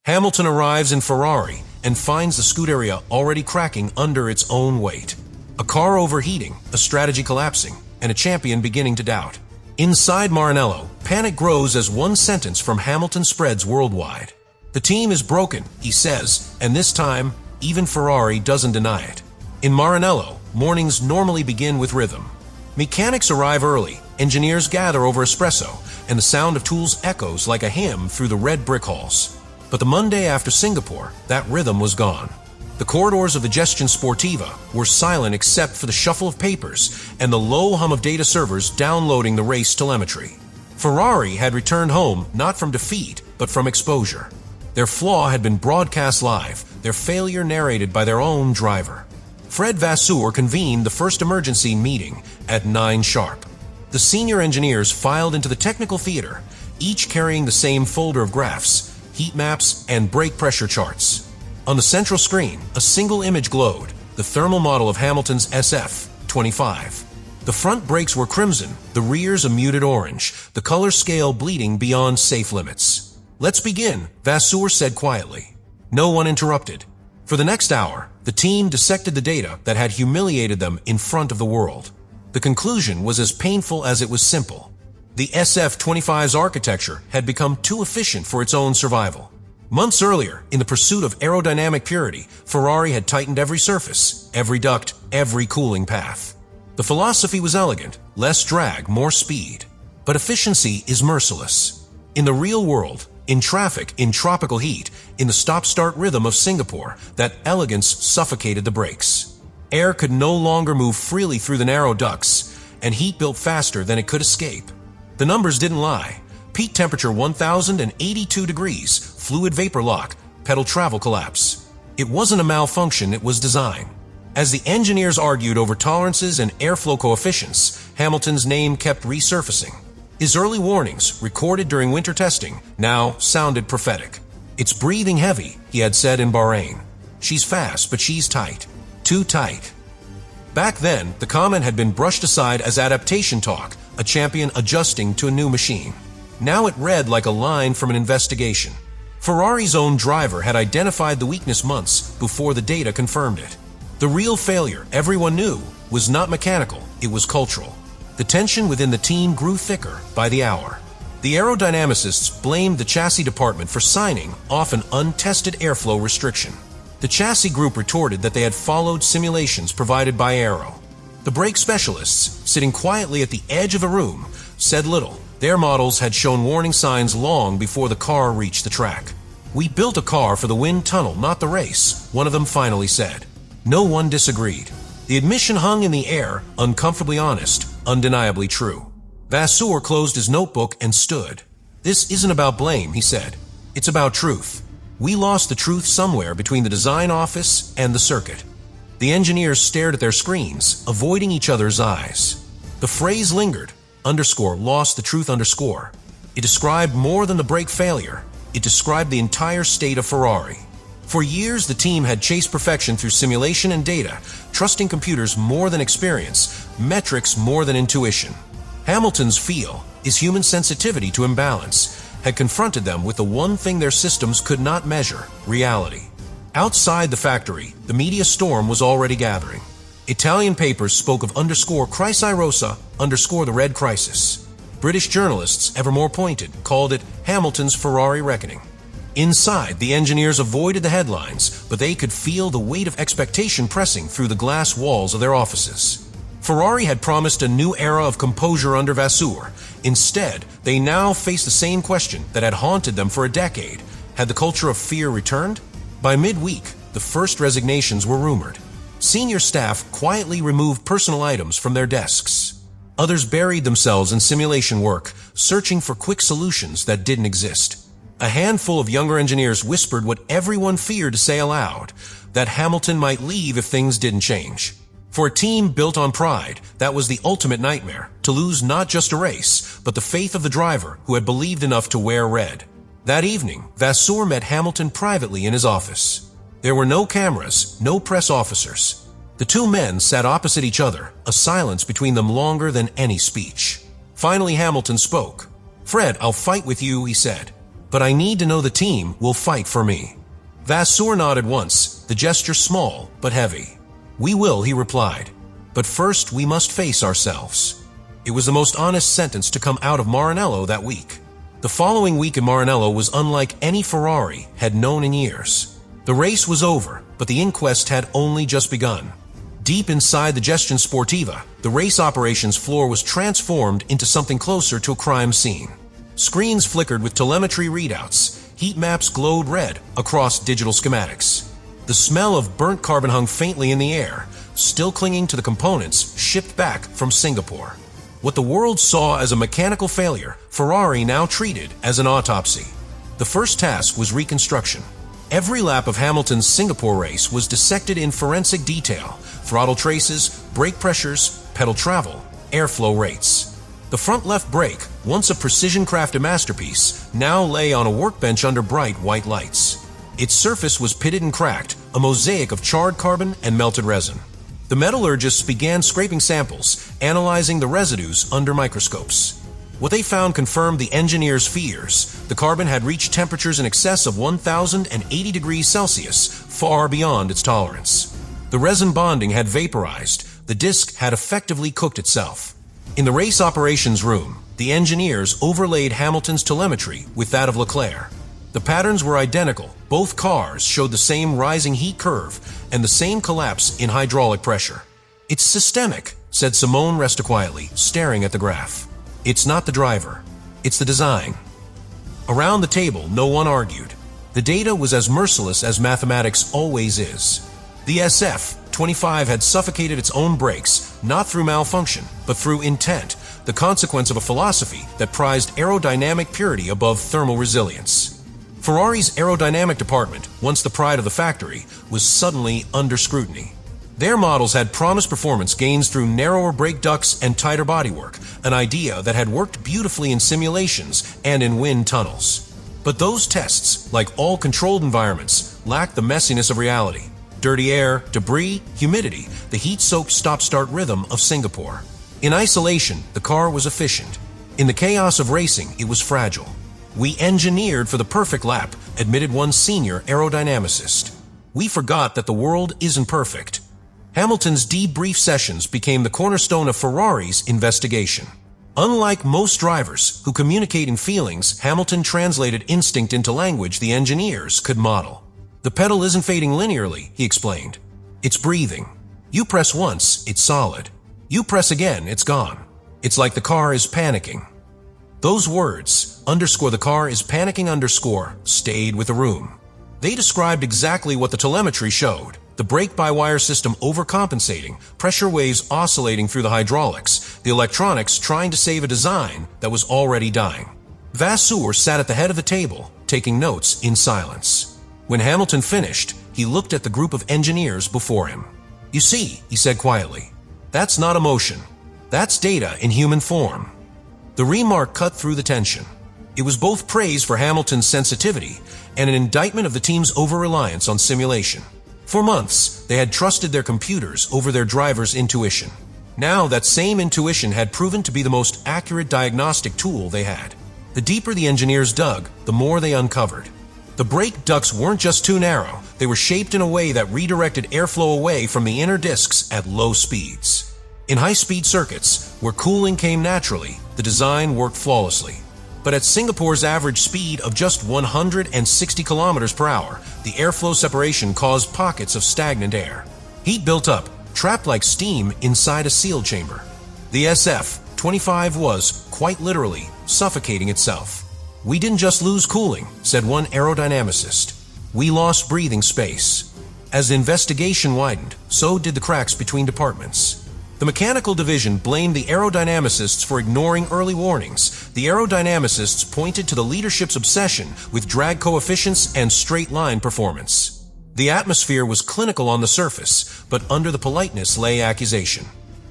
Hamilton arrives in Ferrari and finds the Scuderia already cracking under its own weight. A car overheating, a strategy collapsing, and a champion beginning to doubt. Inside Maranello, panic grows as one sentence from Hamilton spreads worldwide. The team is broken, he says, and this time, even Ferrari doesn't deny it. In Maranello, mornings normally begin with rhythm. Mechanics arrive early, engineers gather over espresso, and the sound of tools echoes like a hymn through the red brick halls. But the Monday after Singapore, that rhythm was gone. The corridors of the Gestione Sportiva were silent except for the shuffle of papers and the low hum of data servers downloading the race telemetry. Ferrari had returned home not from defeat, but from exposure. Their flaw had been broadcast live, their failure narrated by their own driver. Fred Vasseur convened the first emergency meeting at 9 sharp. The senior engineers filed into the technical theater, each carrying the same folder of graphs, heat maps, and brake pressure charts. On the central screen, a single image glowed, the thermal model of Hamilton's SF-25. The front brakes were crimson, the rears a muted orange, the color scale bleeding beyond safe limits. "Let's begin," Vasseur said quietly. No one interrupted. For the next hour, the team dissected the data that had humiliated them in front of the world. The conclusion was as painful as it was simple. The SF-25's architecture had become too efficient for its own survival. Months earlier, in the pursuit of aerodynamic purity, Ferrari had tightened every surface, every duct, every cooling path. The philosophy was elegant: less drag, more speed. But efficiency is merciless. In the real world, in traffic, in tropical heat, in the stop-start rhythm of Singapore, that elegance suffocated the brakes. Air could no longer move freely through the narrow ducts, and heat built faster than it could escape. The numbers didn't lie. Peak temperature 1,082 degrees, fluid vapor lock, pedal travel collapse. It wasn't a malfunction, it was design. As the engineers argued over tolerances and airflow coefficients, Hamilton's name kept resurfacing. His early warnings, recorded during winter testing, now sounded prophetic. "It's breathing heavy," he had said in Bahrain. "She's fast, but she's tight. Too tight." Back then, the comment had been brushed aside as adaptation talk, a champion adjusting to a new machine. Now it read like a line from an investigation. Ferrari's own driver had identified the weakness months before the data confirmed it. The real failure, everyone knew, was not mechanical, it was cultural. The tension within the team grew thicker by the hour. The aerodynamicists blamed the chassis department for signing off an untested airflow restriction. The chassis group retorted that they had followed simulations provided by Aero. The brake specialists, sitting quietly at the edge of the room, said little. Their models had shown warning signs long before the car reached the track. "We built a car for the wind tunnel, not the race," one of them finally said. No one disagreed. The admission hung in the air, uncomfortably honest, undeniably true. Vasseur closed his notebook and stood. "This isn't about blame," he said. "It's about truth. We lost the truth somewhere between the design office and the circuit." The engineers stared at their screens, avoiding each other's eyes. The phrase lingered, "lost the truth." It described more than the brake failure. It described the entire state of Ferrari. For years, the team had chased perfection through simulation and data, trusting computers more than experience, metrics more than intuition. Hamilton's feel, his human sensitivity to imbalance, had confronted them with the one thing their systems could not measure: reality. Outside the factory, the media storm was already gathering. Italian papers spoke of _Crisi Rossa, _ the Red Crisis. British journalists, ever more pointed, called it Hamilton's Ferrari reckoning. Inside, the engineers avoided the headlines, but they could feel the weight of expectation pressing through the glass walls of their offices. Ferrari had promised a new era of composure under Vasseur. Instead, they now faced the same question that had haunted them for a decade. Had the culture of fear returned? By midweek, the first resignations were rumored. Senior staff quietly removed personal items from their desks. Others buried themselves in simulation work, searching for quick solutions that didn't exist. A handful of younger engineers whispered what everyone feared to say aloud, that Hamilton might leave if things didn't change. For a team built on pride, that was the ultimate nightmare, to lose not just a race, but the faith of the driver who had believed enough to wear red. That evening, Vasseur met Hamilton privately in his office. There were no cameras, no press officers. The two men sat opposite each other, a silence between them longer than any speech. Finally, Hamilton spoke. "Fred, I'll fight with you," he said. but I need to know the team will fight for me." Vasseur nodded once, the gesture small but heavy. "We will," he replied. "But first we must face ourselves." It was the most honest sentence to come out of Maranello that week. The following week in Maranello was unlike any Ferrari had known in years. The race was over, but the inquest had only just begun. Deep inside the Gestione Sportiva, the race operations floor was transformed into something closer to a crime scene. Screens flickered with telemetry readouts. Heat maps glowed red across digital schematics. The smell of burnt carbon hung faintly in the air, still clinging to the components shipped back from Singapore. What the world saw as a mechanical failure, Ferrari now treated as an autopsy. The first task was reconstruction. Every lap of Hamilton's Singapore race was dissected in forensic detail: throttle traces, brake pressures, pedal travel, airflow rates. The front left brake, once a precision-crafted masterpiece, now lay on a workbench under bright white lights. Its surface was pitted and cracked, a mosaic of charred carbon and melted resin. The metallurgists began scraping samples, analyzing the residues under microscopes. What they found confirmed the engineers' fears. The carbon had reached temperatures in excess of 1,080 degrees Celsius, far beyond its tolerance. The resin bonding had vaporized. The disc had effectively cooked itself. In the race operations room, the engineers overlaid Hamilton's telemetry with that of Leclerc. The patterns were identical. Both cars showed the same rising heat curve and the same collapse in hydraulic pressure. "It's systemic," said Simone Resta quietly, staring at the graph. "It's not the driver. It's the design." Around the table, no one argued. The data was as merciless as mathematics always is. The SF-25 had suffocated its own brakes, not through malfunction, but through intent, the consequence of a philosophy that prized aerodynamic purity above thermal resilience. Ferrari's aerodynamic department, once the pride of the factory, was suddenly under scrutiny. Their models had promised performance gains through narrower brake ducts and tighter bodywork, an idea that had worked beautifully in simulations and in wind tunnels. But those tests, like all controlled environments, lacked the messiness of reality. Dirty air, debris, humidity, the heat-soaked stop-start rhythm of Singapore. In isolation, the car was efficient. In the chaos of racing, it was fragile. "We engineered for the perfect lap," admitted one senior aerodynamicist. "We forgot that the world isn't perfect." Hamilton's debrief sessions became the cornerstone of Ferrari's investigation. Unlike most drivers who communicate in feelings, Hamilton translated instinct into language the engineers could model. "The pedal isn't fading linearly," he explained. "It's breathing. You press once, it's solid. You press again, it's gone. It's like the car is panicking." Those words, underscore the car is panicking underscore, stayed with the room. They described exactly what the telemetry showed. The brake-by-wire system overcompensating, pressure waves oscillating through the hydraulics, the electronics trying to save a design that was already dying. Vasseur sat at the head of the table, taking notes in silence. When Hamilton finished, he looked at the group of engineers before him. "You see," he said quietly, "that's not emotion. That's data in human form." The remark cut through the tension. It was both praise for Hamilton's sensitivity and an indictment of the team's over-reliance on simulation. For months, they had trusted their computers over their driver's intuition. Now that same intuition had proven to be the most accurate diagnostic tool they had. The deeper the engineers dug, the more they uncovered. The brake ducts weren't just too narrow, they were shaped in a way that redirected airflow away from the inner discs at low speeds. In high-speed circuits, where cooling came naturally, the design worked flawlessly. But at Singapore's average speed of just 160 kilometers per hour, the airflow separation caused pockets of stagnant air. Heat built up, trapped like steam inside a sealed chamber. The SF-25 was, quite literally, suffocating itself. "We didn't just lose cooling," said one aerodynamicist. "We lost breathing space." As the investigation widened, so did the cracks between departments. The mechanical division blamed the aerodynamicists for ignoring early warnings. The aerodynamicists pointed to the leadership's obsession with drag coefficients and straight-line performance. The atmosphere was clinical on the surface, but under the politeness lay accusation.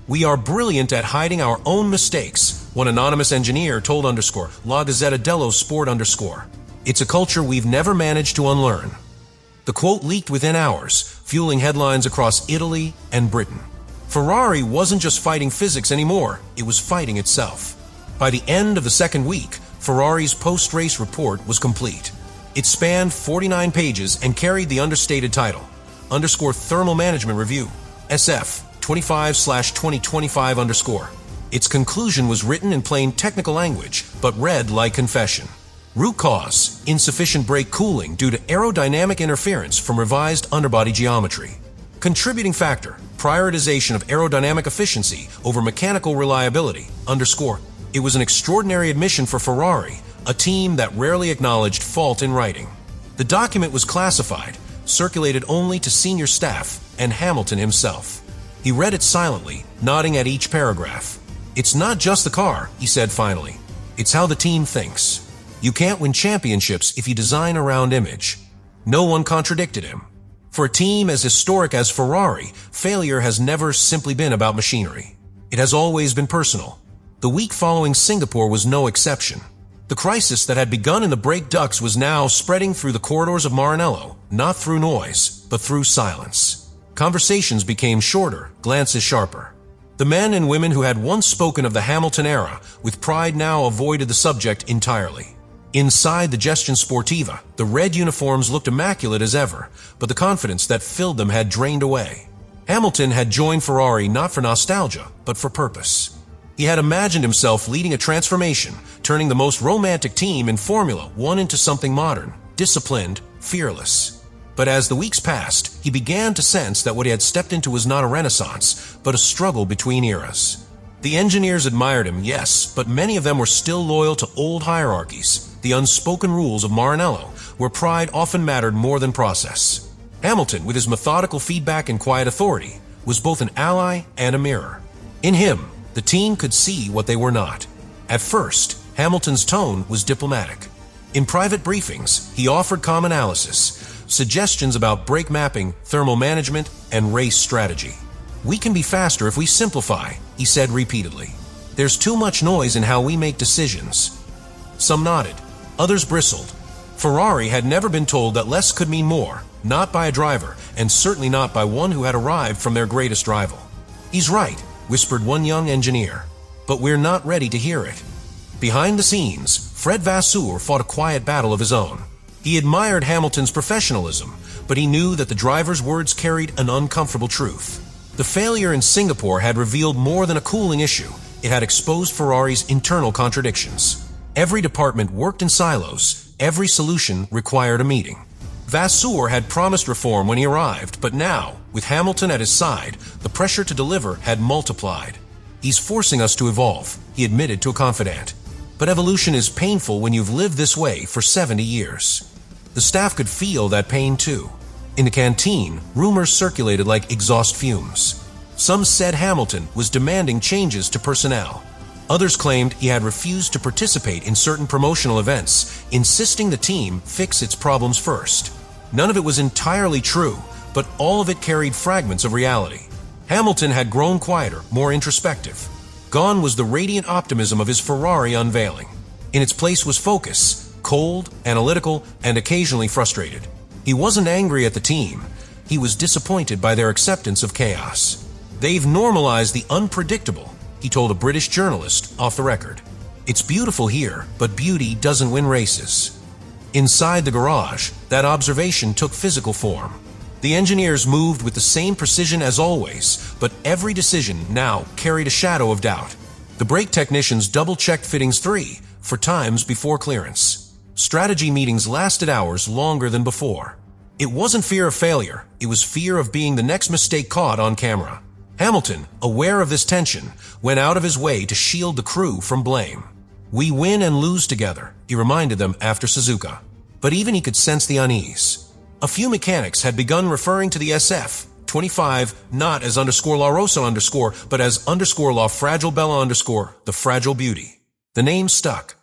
"We are brilliant at hiding our own mistakes," one anonymous engineer told underscore La Gazzetta dello Sport underscore. "It's a culture we've never managed to unlearn." The quote leaked within hours, fueling headlines across Italy and Britain. Ferrari wasn't just fighting physics anymore, it was fighting itself. By the end of the second week, Ferrari's post-race report was complete. It spanned 49 pages and carried the understated title, _Thermal Management Review, SF 25/2025 _. Its conclusion was written in plain technical language, but read like confession. Root cause: insufficient brake cooling due to aerodynamic interference from revised underbody geometry. Contributing factor: prioritization of aerodynamic efficiency over mechanical reliability, _. It was an extraordinary admission for Ferrari, a team that rarely acknowledged fault in writing. The document was classified, circulated only to senior staff and Hamilton himself. He read it silently, nodding at each paragraph. "It's not just the car," he said finally. "It's how the team thinks. You can't win championships if you design around image." No one contradicted him. For a team as historic as Ferrari, failure has never simply been about machinery. It has always been personal. The week following Singapore was no exception. The crisis that had begun in the brake ducts was now spreading through the corridors of Maranello, not through noise, but through silence. Conversations became shorter, glances sharper. The men and women who had once spoken of the Hamilton era with pride now avoided the subject entirely. Inside the Gestione Sportiva, the red uniforms looked immaculate as ever, but the confidence that filled them had drained away. Hamilton had joined Ferrari not for nostalgia, but for purpose. He had imagined himself leading a transformation, turning the most romantic team in Formula One into something modern, disciplined, fearless. But as the weeks passed, he began to sense that what he had stepped into was not a renaissance, but a struggle between eras. The engineers admired him, yes, but many of them were still loyal to old hierarchies, the unspoken rules of Maranello, where pride often mattered more than process. Hamilton, with his methodical feedback and quiet authority, was both an ally and a mirror. In him, the team could see what they were not. At first, Hamilton's tone was diplomatic. In private briefings, he offered calm analysis, suggestions about brake mapping, thermal management, and race strategy. "We can be faster if we simplify," he said repeatedly. "There's too much noise in how we make decisions." Some nodded, others bristled. Ferrari had never been told that less could mean more, not by a driver, and certainly not by one who had arrived from their greatest rival. "He's right," whispered one young engineer, "but we're not ready to hear it." Behind the scenes, Fred Vasseur fought a quiet battle of his own. He admired Hamilton's professionalism, but he knew that the driver's words carried an uncomfortable truth. The failure in Singapore had revealed more than a cooling issue. It had exposed Ferrari's internal contradictions. Every department worked in silos. Every solution required a meeting. Vasseur had promised reform when he arrived, but now, with Hamilton at his side, the pressure to deliver had multiplied. "He's forcing us to evolve," he admitted to a confidant. "But evolution is painful when you've lived this way for 70 years. The staff could feel that pain too. In the canteen, rumors circulated like exhaust fumes. Some said Hamilton was demanding changes to personnel. Others claimed he had refused to participate in certain promotional events, insisting the team fix its problems first. None of it was entirely true, but all of it carried fragments of reality. Hamilton had grown quieter, more introspective. Gone was the radiant optimism of his Ferrari unveiling. In its place was focus, cold, analytical, and occasionally frustrated. He wasn't angry at the team. He was disappointed by their acceptance of chaos. "They've normalized the unpredictable," he told a British journalist off the record. "It's beautiful here, but beauty doesn't win races." Inside the garage, that observation took physical form. The engineers moved with the same precision as always, but every decision now carried a shadow of doubt. The brake technicians double-checked fittings 3 for times before clearance. Strategy meetings lasted hours longer than before. It wasn't fear of failure, it was fear of being the next mistake caught on camera. Hamilton, aware of this tension, went out of his way to shield the crew from blame. "We win and lose together," he reminded them after Suzuka. But even he could sense the unease. A few mechanics had begun referring to the SF 25 not as _La Rosa _, but as _La Fragile Bella _, the fragile beauty. The name stuck.